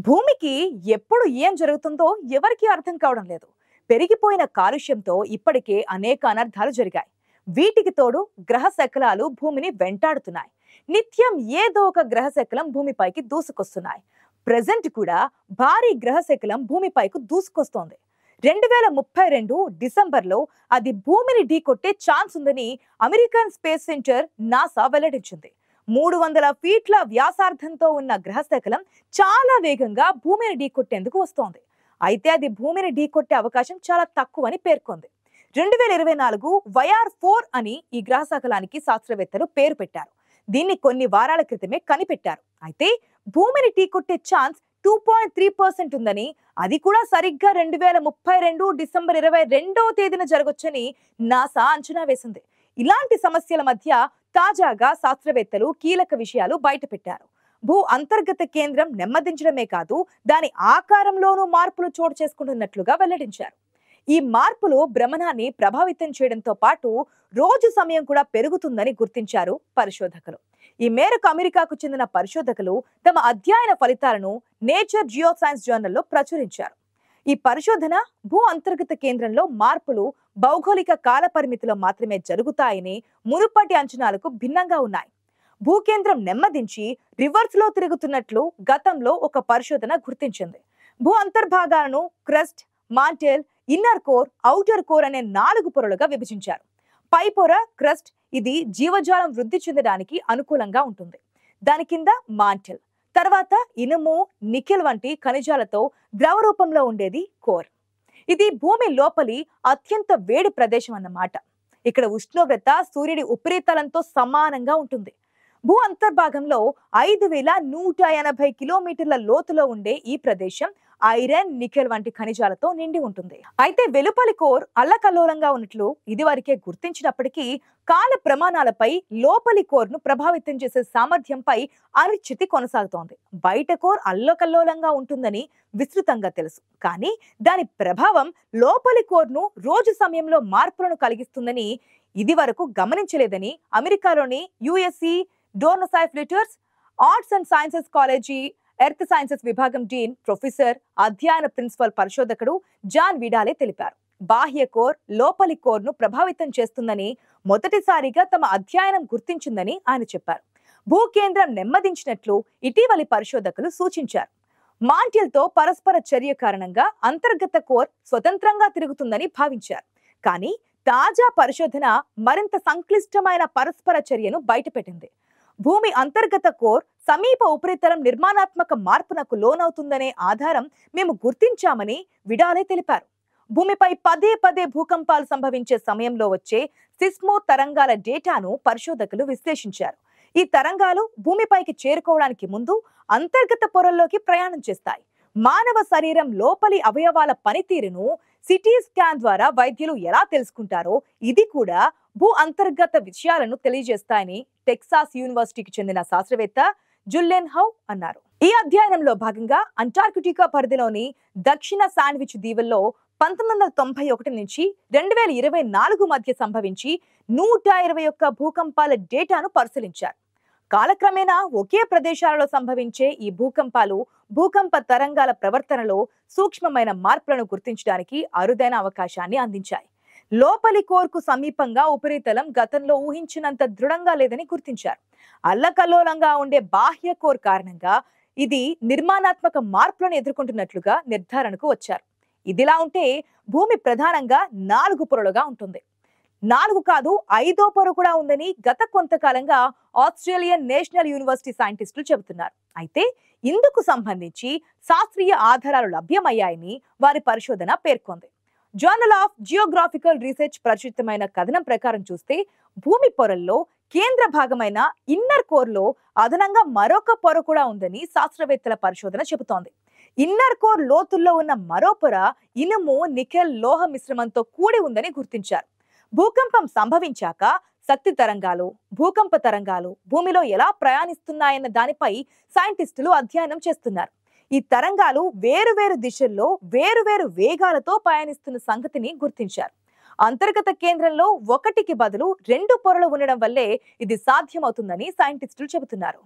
భూమికి ఎప్పుడు ఏం జరుగుతుందో ఎవరికీ అర్థం కావడం లేదు. పెరిగిపోయిన కాలుష్యంతో ఇప్పటికే అనేక అనర్థాలు జరిగాయి. వీటికి తోడు గ్రహ శకలాలు భూమిని వెంటాడుతున్నాయి. నిత్యం ఏదో ఒక గ్రహ శకలం భూమిపైకి దూసుకొస్తున్నాయి. ప్రెజెంట్ కూడా భారీ గ్రహ శకలం భూమిపైకి దూసుకొస్తోంది. 2032 డిసెంబర్లో అది భూమిని ఢీకొట్టే ఛాన్స్ ఉందని అమెరికన్ స్పేస్ సెంటర్ నాసా వెల్లడించింది. 300 ఫీట్ల వ్యాసార్థంతో ఉన్న గ్రహశకలం చాలా వేగంగా భూమిని ఢీకొట్టేందుకు వస్తోంది. అయితే అది భూమిని ఢీకొట్టే అవకాశం చాలా తక్కువని పేర్కొంది. 2024 YR4 అని ఈ గ్రహశకలానికి శాస్త్రవేత్తలు పేరు పెట్టారు. దీన్ని కొన్ని వారాల క్రితమే కనిపెట్టారు. అయితే భూమిని ఢీకొట్టే ఛాన్స్ 2.3% ఉందని, అది కూడా సరిగ్గా 2032 డిసెంబర్ 22వ తేదీన జరగొచ్చని నాసా అంచనా వేసింది. ఇలాంటి సమస్యల మధ్య తాజాగా శాస్త్రవేత్తలు కీలక విషయాలు బయటపెట్టారు. భూ అంతర్గత కేంద్రం నెమ్మదించడమే కాదు, దాని ఆకారంలోనూ మార్పులు చోటు చేసుకుంటున్నట్లుగా వెల్లడించారు. ఈ మార్పులు భ్రమణాన్ని ప్రభావితం చేయడంతో పాటు రోజు సమయం కూడా పెరుగుతుందని గుర్తించారు పరిశోధకులు. ఈ మేరకు అమెరికాకు చెందిన పరిశోధకులు తమ అధ్యయన ఫలితాలను నేచర్ జియో సైన్స్ జర్నల్లో ప్రచురించారు. ఈ పరిశోధన భూ అంతర్గత కేంద్రంలో మార్పులు భౌగోళిక కాల పరిమితిలో మాత్రమే జరుగుతాయని మునుపటి అంచనాలకు భిన్నంగా ఉన్నాయి. భూకేంద్రం నెమ్మదించి రివర్స్ లో తిరుగుతున్నట్లు గతంలో ఒక పరిశోధన గుర్తించింది. భూ అంతర్భాగాలను crust, mantle, inner core, outer core అనే 4 పొరలుగా విభజించారు. పై పొర క్రస్ట్, ఇది జీవజాలం వృద్ధి చెందడానికి అనుకూలంగా ఉంటుంది. దాని కింద మాంటెల్, తర్వాత ఇనుము, నికెల్ వంటి ఖనిజాలతో ద్రవ రూపంలో ఉండేది కోర్. ఇది భూమి లోపలి అత్యంత వేడి ప్రదేశం అన్నమాట. ఇక్కడ ఉష్ణోగ్రత సూర్యుడి ఉపరితలంతో సమానంగా ఉంటుంది. భూ అంతర్భాగంలో 5180 కిలోమీటర్ల లోతులో ఉండే ఈ ప్రదేశం ఐరన్, నికెల్ వంటి ఖనిజాలతో నిండి ఉంటుంది. అయితే వెలుపలి కోర్ అల్లకల్లోలంగా ఉన్నట్లు ఇదివరకే గుర్తించినప్పటికీ కాల ప్రమాణాలపై లోపలి కోర్ను ప్రభావితం చేసే సామర్థ్యంపై అనిశ్చితి కొనసాగుతోంది. బయట కోర్ అల్లకల్లోలంగా ఉంటుందని విస్తృతంగా తెలుసు, కానీ దాని ప్రభావం లోపలి కోర్ను రోజు సమయంలో మార్పులను కలిగిస్తుందని ఇదివరకు గమనించలేదని అమెరికాలోని USC Dornsife letters arts and sciences college earth sciences విభాగం డీన్ ప్రొఫెసర్, అధ్యయన ప్రిన్సిపల్ పరిశోధకుడు జాన్ విడాలే తెలిపారు. బాహ్య కోర్ లోపలి కోర్ను ప్రభావితం చేస్తుందని మొదటిసారిగా తమ అధ్యయనం గుర్తించిందని ఆయన చెప్పారు. భూకేంద్రం నెమ్మదించినట్లు ఇటీవలి పరిశోధకులు సూచించారు. మాంటిల్తో పరస్పర చర్య కారణంగా అంతర్గత కోర్ స్వతంత్రంగా తిరుగుతుందని భావించారు. కానీ తాజా పరిశోధన మరింత సంక్లిష్టమైన పరస్పర చర్యను బయటపెట్టింది. భూమి అంతర్గత కోర్ సమీప ఉపరితలం నిర్మాణాత్మక మార్పునకు లోనవుతుందనే ఆధారం మేము గుర్తించామని విడాలే తెలిపారు. భూమిపై పదే పదే భూకంపాలు సంభవించే సమయంలో వచ్చే సిస్మో తరంగాల డేటాను పరిశోధకులు విశ్లేషించారు. ఈ తరంగాలు భూమిపైకి చేరుకోవడానికి ముందు అంతర్గత పొరల్లోకి ప్రయాణం చేస్తాయి. మానవ శరీరం లోపలి అవయవాల పనితీరును సిటీ స్కాన్ ద్వారా వైద్యులు ఎలా తెలుసుకుంటారో ఇది కూడా భూ అంతర్గత విషయాలను తెలియజేస్తాయని టెక్సాస్ యూనివర్సిటీకి చెందిన శాస్త్రవేత్త జుల్లెన్ హౌ అన్నారు. ఈ అధ్యయనంలో భాగంగా అంటార్కిటికా పరిధిలోని దక్షిణ శాండ్విచ్ దీవుల్లో 1991 నుంచి 2024 మధ్య సంభవించి 121 భూకంపాల డేటాను పరిశీలించారు. కాలక్రమేణా ఒకే ప్రదేశాలలో సంభవించే ఈ భూకంపాలు భూకంప తరంగాల ప్రవర్తనలో సూక్ష్మమైన మార్పులను గుర్తించడానికి అరుదైన అవకాశాన్ని అందించాయి. లోపలి కోర్కు సమీపంగా ఉపరితలం గతంలో ఊహించినంత దృఢంగా లేదని గుర్తించారు. అల్లకల్లోలంగా ఉండే బాహ్య కోర్ కారణంగా ఇది నిర్మాణాత్మక మార్పులను ఎదుర్కొంటున్నట్లుగా నిర్ధారణకు వచ్చారు. ఇదిలా ఉంటే భూమి ప్రధానంగా 4 పొరలుగా ఉంటుంది. 4 కాదు, 5వ పొర కూడా ఉందని గత కొంతకాలంగా ఆస్ట్రేలియన్ నేషనల్ యూనివర్సిటీ సైంటిస్టులు చెబుతున్నారు. అయితే ఇందుకు సంబంధించి శాస్త్రీయ ఆధారాలు లభ్యమయ్యాయని వారి పరిశోధన పేర్కొంది. జర్నల్ ఆఫ్ జియోగ్రాఫికల్ రీసెర్చ్ ప్రచురితమైన కథనం ప్రకారం చూస్తే భూమి పొరల్లో కేంద్ర భాగమైన ఇన్నర్ కోర్లో అదనంగా మరొక పొర కూడా ఉందని శాస్త్రవేత్తల పరిశోధన చెబుతోంది. ఇన్నర్ కోర్ లోతుల్లో ఉన్న మరో పొర ఇనుము, నికెల్, లోహ మిశ్రమంతో కూడి ఉందని గుర్తించారు. భూకంపం సంభవించాక శక్తి తరంగాలు, భూకంప తరంగాలు భూమిలో ఎలా ప్రయాణిస్తున్నాయన్న దానిపై సైంటిస్టులు అధ్యయనం చేస్తున్నారు. ఈ తరంగాలు వేరువేరు దిశల్లో వేరువేరు వేగాలతో పయనిస్తున్న సంగతిని గుర్తించారు. అంతర్గత కేంద్రంలో ఒకటికి బదులు 2 పొరలు ఉండడం వల్లే ఇది సాధ్యమవుతుందని సైంటిస్టులు చెబుతున్నారు.